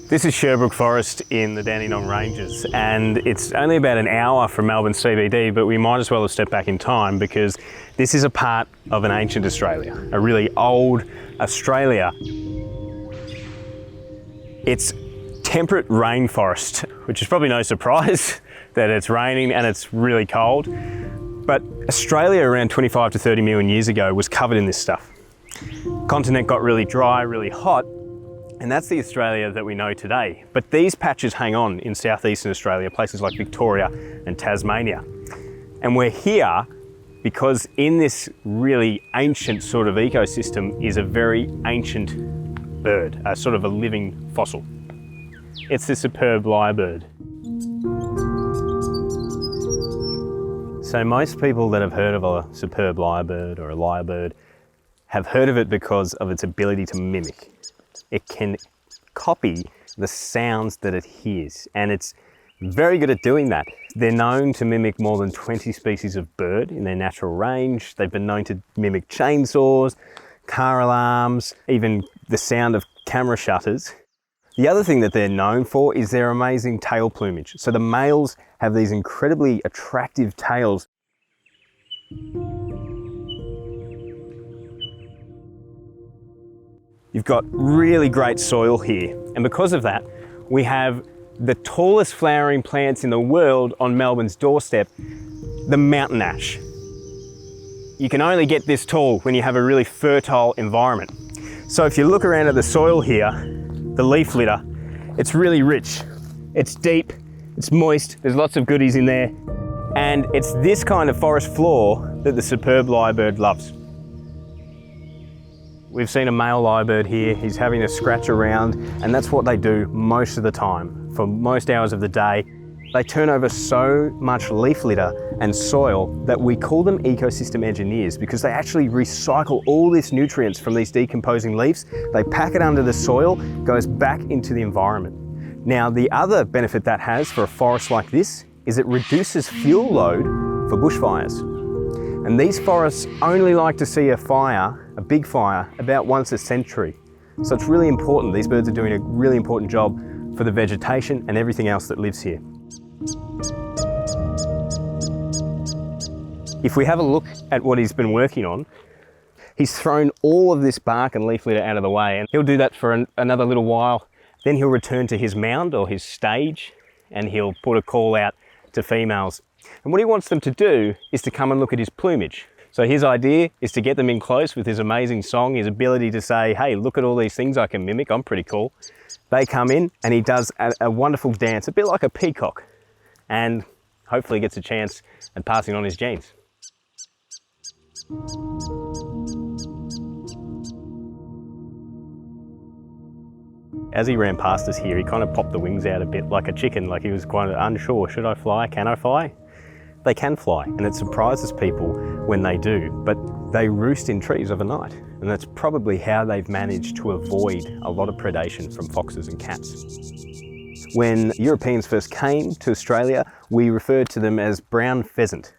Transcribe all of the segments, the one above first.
This is Sherbrooke Forest in the Dandenong Ranges, and it's only about an hour from Melbourne CBD, but we might as well have stepped back in time because this is a part of an ancient Australia, a really old Australia. It's temperate rainforest, which is probably no surprise that it's raining and it's really cold. But Australia around 25 to 30 million years ago was covered in this stuff. The continent got really dry, really hot, and that's the Australia that we know today. But these patches hang on in southeastern Australia, places like Victoria and Tasmania. And we're here because in this really ancient sort of ecosystem is a very ancient bird, a sort of a living fossil. It's the superb lyrebird. So most people that have heard of a superb lyrebird or a lyrebird have heard of it because of its ability to mimic. It can copy the sounds that it hears, and it's very good at doing that. They're known to mimic more than 20 species of bird in their natural range. They've been known to mimic chainsaws, car alarms, even the sound of camera shutters. The other thing that they're known for is their amazing tail plumage. So the males have these incredibly attractive tails. You've got really great soil here, and because of that, we have the tallest flowering plants in the world on Melbourne's doorstep, the mountain ash. You can only get this tall when you have a really fertile environment. So if you look around at the soil here, the leaf litter, it's really rich. It's deep, it's moist, there's lots of goodies in there, and it's this kind of forest floor that the superb lyrebird loves. We've seen a male lyrebird here. He's having a scratch around, and that's what they do most of the time. For most hours of the day, they turn over so much leaf litter and soil that we call them ecosystem engineers, because they actually recycle all this nutrients from these decomposing leaves. They pack it under the soil, goes back into the environment. Now, the other benefit that has for a forest like this is it reduces fuel load for bushfires. And these forests only like to see a fire, a big fire, about once a century. So it's really important. These birds are doing a really important job for the vegetation and everything else that lives here. If we have a look at what he's been working on, he's thrown all of this bark and leaf litter out of the way, and he'll do that for another little while. Then he'll return to his mound or his stage, and he'll put a call out to females. And what he wants them to do is to come and look at his plumage. So his idea is to get them in close with his amazing song, his ability to say, hey, look at all these things I can mimic, I'm pretty cool. They come in and he does a wonderful dance, a bit like a peacock, and hopefully gets a chance at passing on his genes. As he ran past us here, he kind of popped the wings out a bit like a chicken, like he was quite unsure, should I fly, can I fly? They can fly, and it surprises people when they do, but they roost in trees overnight, and that's probably how they've managed to avoid a lot of predation from foxes and cats. When Europeans first came to Australia, we referred to them as brown pheasant.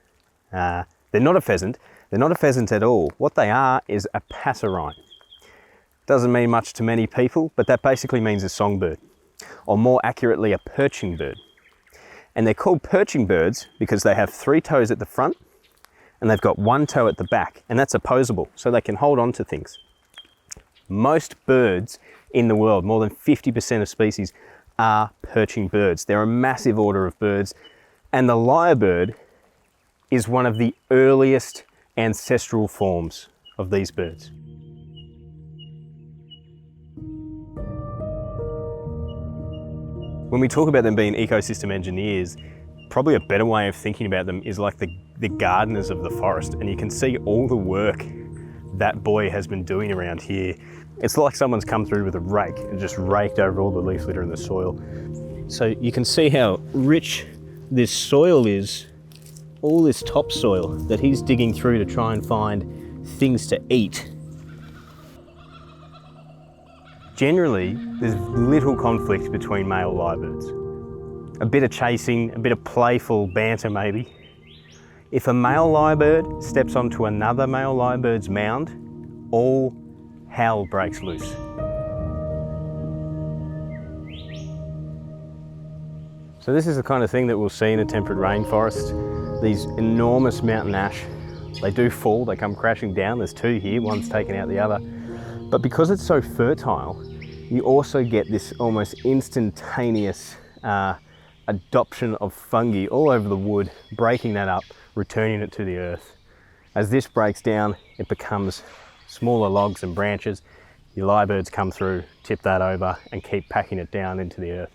They're not a pheasant at all. What they are is a passerine. Doesn't mean much to many people, but that basically means a songbird, or more accurately, a perching bird. And they're called perching birds because they have 3 toes at the front and they've got 1 toe at the back, and that's opposable, so they can hold on to things. Most birds in the world, more than 50% of species, are perching birds. They're a massive order of birds, and the lyrebird is one of the earliest ancestral forms of these birds. When we talk about them being ecosystem engineers, probably a better way of thinking about them is like the gardeners of the forest, and you can see all the work that boy has been doing around here. It's like someone's come through with a rake and just raked over all the leaf litter in the soil. So you can see how rich this soil is, all this topsoil that he's digging through to try and find things to eat. Generally, there's little conflict between male lyrebirds. A bit of chasing, a bit of playful banter maybe. If a male lyrebird steps onto another male lyrebird's mound, all hell breaks loose. So this is the kind of thing that we'll see in a temperate rainforest. These enormous mountain ash, they do fall, they come crashing down. There's two here, one's taken out the other. But because it's so fertile, you also get this almost instantaneous adoption of fungi all over the wood, breaking that up, returning it to the earth. As this breaks down, it becomes smaller logs and branches. Your lyrebirds come through, tip that over, and keep packing it down into the earth.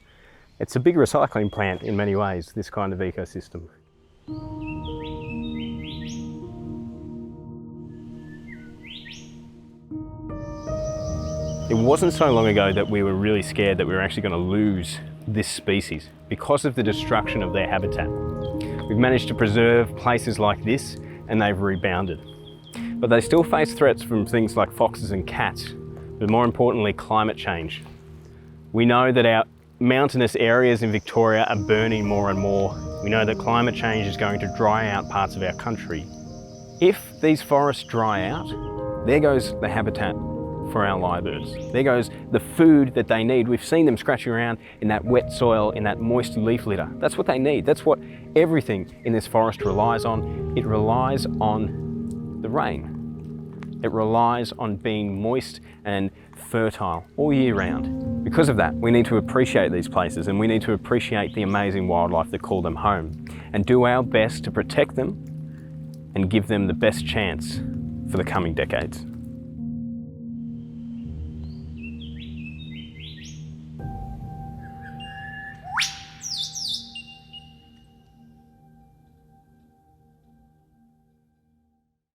It's a big recycling plant in many ways, this kind of ecosystem. It wasn't so long ago that we were really scared that we were actually going to lose this species because of the destruction of their habitat. We've managed to preserve places like this and they've rebounded. But they still face threats from things like foxes and cats, but more importantly, climate change. We know that our mountainous areas in Victoria are burning more and more. We know that climate change is going to dry out parts of our country. If these forests dry out, there goes the habitat for our lyrebirds. There goes the food that they need. We've seen them scratching around in that wet soil, in that moist leaf litter. That's what they need. That's what everything in this forest relies on. It relies on the rain. It relies on being moist and fertile all year round. Because of that, we need to appreciate these places and we need to appreciate the amazing wildlife that call them home and do our best to protect them and give them the best chance for the coming decades.